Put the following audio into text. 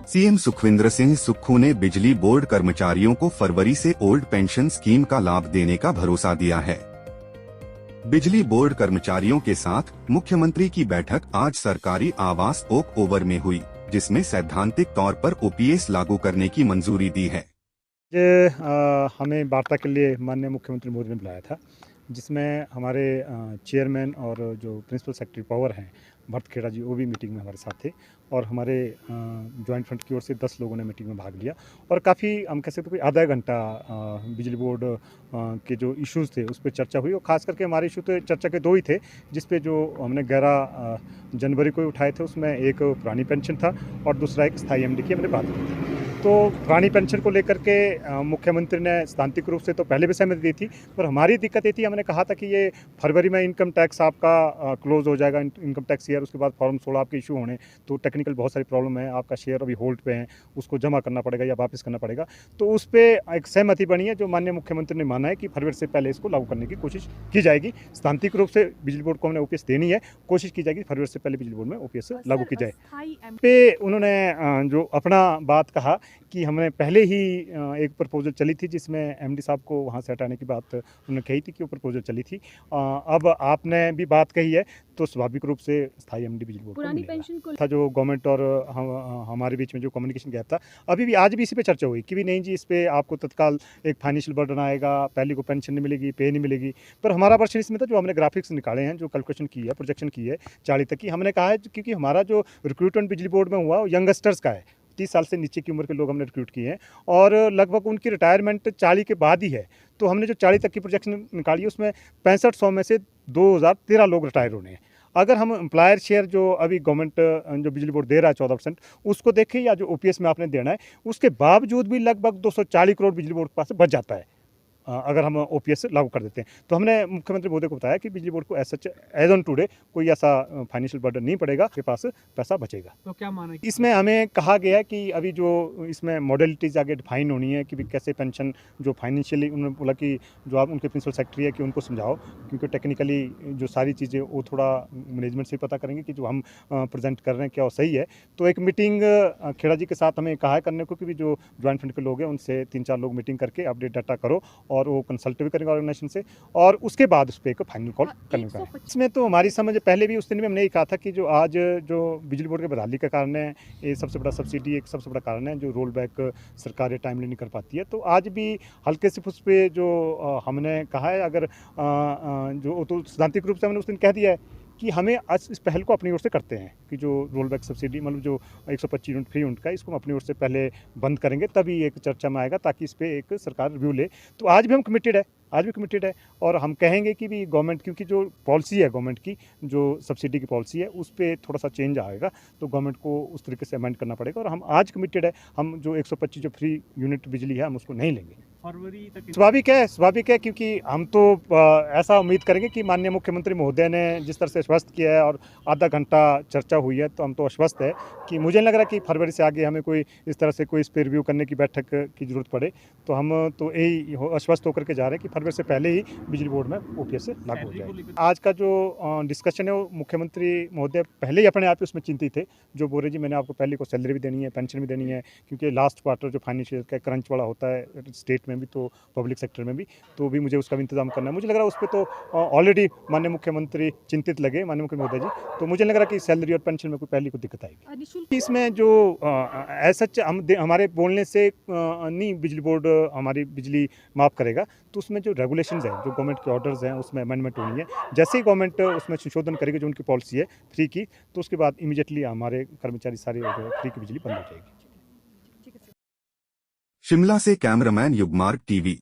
CM Sukhvinder Singh Sukhu ने बिजली board कर्मचारियों को फरवरी से ओल्ड पेंशन स्कीम का लाभ देने का भरोसा दिया है। बिजली बोर्ड कर्मचारियों के साथ मुख्यमंत्री की बैठक आज सरकारी आवास ओक ओवर में हुई, जिसमें सैद्धांतिक तौर पर ओपीएस लागू करने की मंजूरी दी है। हमें वार्ता के लिए माननीय मुख्यमंत्री मोदी ने बुलाया था, जिसमें हमारे चेयरमैन और जो प्रिंसिपल सेक्रेटरी पावर हैं भरत खेड़ा जी, वो भी मीटिंग में हमारे साथ थे और हमारे जॉइंट फ्रंट की ओर से 10 लोगों ने मीटिंग में भाग लिया और काफ़ी हम कह सकते हैं कोई आधा घंटा बिजली बोर्ड के जो इश्यूज़ थे उस पर चर्चा हुई। और ख़ास करके हमारे इशू तो चर्चा के दो ही थे, जिस पे जो हमने 11 जनवरी को उठाए थे, उसमें एक पुरानी पेंशन था और दूसरा एक स्थायी एमडी की हमने बात की थी। तो पुरानी पेंशन को लेकर के मुख्यमंत्री ने सैद्धांतिक रूप से तो पहले भी सहमति दी थी, पर हमारी दिक्कत ये थी, हमने कहा था कि ये फरवरी में इनकम टैक्स आपका क्लोज हो जाएगा, इनकम टैक्स ईयर, उसके बाद फॉर्म 16 आपके इशू होने, तो टेक्निकल बहुत सारी प्रॉब्लम है, आपका शेयर अभी होल्ड पे है, उसको जमा करना पड़ेगा या वापस करना पड़ेगा। तो उस पर एक सहमति बनी है, जो माननीय मुख्यमंत्री ने माना है कि फरवरी से पहले इसको लागू करने की कोशिश की जाएगी। सैद्धांतिक रूप से बिजली बोर्ड को हमने ओपीएस देनी है, कोशिश की जाएगी फरवरी से पहले बिजली बोर्ड में ओपीएस लागू की जाए। पे उन्होंने जो अपना बात कहा कि हमने पहले ही एक प्रपोजल चली थी, जिसमें एमडी साहब को वहाँ से हटाने की बात उन्होंने कही थी कि वो प्रपोजल चली थी। अब आपने भी बात कही है, तो स्वाभाविक रूप से स्थायी एमडी बिजली बोर्ड पुरानी पेंशन को था, जो गवर्नमेंट और हमारे बीच में जो कम्युनिकेशन गैप था, अभी भी आज भी इसी पे चर्चा हुई कि भी नहीं जी, इस पर आपको तत्काल एक फाइनेंशियल बर्डन आएगा, पहले को पेंशन नहीं मिलेगी, पे नहीं मिलेगी। पर हमारा वर्षन इसमें था, जो हमने ग्राफिक्स निकाले हैं, जो कैलकुलेशन की है, प्रोजेक्शन की है 40 तक की, हमने कहा है क्योंकि हमारा जो रिक्रूटमेंट बिजली बोर्ड में हुआ वो यंगस्टर्स का है, 30 साल से नीचे की उम्र के लोग हमने रिक्रूट किए हैं और लगभग उनकी रिटायरमेंट 40 के बाद ही है। तो हमने जो 40 तक की प्रोजेक्शन निकाली है, उसमें 6500 में से 2013 लोग रिटायर होने हैं। अगर हम एम्प्लॉयर शेयर जो अभी गवर्नमेंट जो बिजली बोर्ड दे रहा है 14%, उसको देखें या जो ओपीएस में आपने देना है, उसके बावजूद भी लगभग 240 करोड़ बिजली बोर्ड के पास बच जाता है अगर हम ओपीएस लागू कर देते हैं। तो हमने मुख्यमंत्री मोदी को बताया कि बिजली बोर्ड को एज ऑन टुडे कोई ऐसा फाइनेंशियल बर्डन नहीं पड़ेगा, के पास पैसा बचेगा। तो क्या माना इसमें हमें कहा गया है कि अभी जो इसमें मॉडलिटीज़ आगे डिफाइन होनी है कि भी कैसे पेंशन जो फाइनेंशियली, उन्होंने बोला कि जो आप उनके प्रिंसिपल सेक्रेटरी है कि उनको समझाओ, क्योंकि टेक्निकली जो सारी चीज़ें वो थोड़ा मैनेजमेंट से पता करेंगे कि जो हम प्रेजेंट कर रहे हैं क्या वो सही है। तो एक मीटिंग खेड़ा जी के साथ हमें कहा है करने को कि भी जो ज्वाइंट फ्रंट के लोग हैं उनसे 3-4 लोग मीटिंग करके अपडेट डाटा करो और वो कंसल्ट भी करेंगे ऑर्गेनाइजेशन से, और उसके बाद उस पर एक फाइनल कॉल करने का है। इसमें तो हमारी समझ पहले भी उस दिन भी हमने ये कहा था कि जो आज जो बिजली बोर्ड के बदहाली का कारण है, ये सबसे बड़ा सब्सिडी एक सबसे बड़ा कारण है, जो रोल बैक सरकार टाइमली नहीं कर पाती है। तो आज भी हल्के से उस पर जो हमने कहा है, अगर जो तो सैद्धांतिक रूप से हमने उस दिन कह दिया है कि हमें आज इस पहल को अपनी ओर से करते हैं कि जो रोल बैक सब्सिडी मतलब जो 125 यूनिट फ्री यूनिट का, इसको हम अपनी ओर से पहले बंद करेंगे, तभी एक चर्चा में आएगा, ताकि इस पर एक सरकार रिव्यू ले। तो आज भी हम कमिटेड है, आज भी कमिटेड है, और हम कहेंगे कि भी गवर्नमेंट, क्योंकि जो पॉलिसी है गवर्नमेंट की, जो सब्सिडी की पॉलिसी है, उस पर थोड़ा सा चेंज आएगा, तो गवर्नमेंट को उस तरीके से अमेंड करना पड़ेगा। और हम आज कमिटेड है, हम जो 125 जो फ्री यूनिट बिजली है, हम उसको नहीं लेंगे। फरवरी तक स्वाभाविक है, क्योंकि हम तो ऐसा उम्मीद करेंगे कि माननीय मुख्यमंत्री महोदय ने जिस तरह से आश्वस्त किया है और आधा घंटा चर्चा हुई है, तो हम तो आश्वस्त है कि मुझे नहीं लग रहा कि फरवरी से आगे हमें कोई इस तरह से कोई इस पर रिव्यू करने की बैठक की जरूरत पड़े। तो हम तो यही आश्वस्त होकर के जा रहे हैं कि फरवरी से पहले ही बिजली बोर्ड में ओपीएस लागू हो जाए। आज का जो डिस्कशन है, वो मुख्यमंत्री महोदय पहले ही अपने आप ही उसमें चिंतित थे, जो बोल रहे जी मैंने आपको पहले को सैलरी भी देनी है, पेंशन भी देनी है, क्योंकि लास्ट क्वार्टर जो फाइनेंशियल का क्रंच वाला होता है स्टेट में भी, तो पब्लिक सेक्टर में भी, तो भी मुझे उसका भी इंतजाम करना है। मुझे लग रहा है उस पर तो ऑलरेडी माननीय मुख्यमंत्री चिंतित लगे, माननीय मुख्यमंत्री मोदी जी, तो मुझे लग रहा है कि सैलरी और पेंशन में कोई पहले को दिक्कत आएगी। इसमें जो ऐसा हमारे बोलने से नहीं बिजली बोर्ड हमारी बिजली माफ़ करेगा, तो उसमें जो रेगुलेशंस हैं, जो गवर्नमेंट के ऑर्डर्स हैं, उसमें अमेंडमेंट होनी है। जैसे ही गवर्नमेंट उसमें संशोधन करेगी, जो उनकी पॉलिसी है फ्री की, तो उसके बाद इमीडिएटली हमारे कर्मचारी सारे जो फ्री की बिजली बंद हो जाएगी। शिमला से कैमरामैन युगमार्ग टीवी।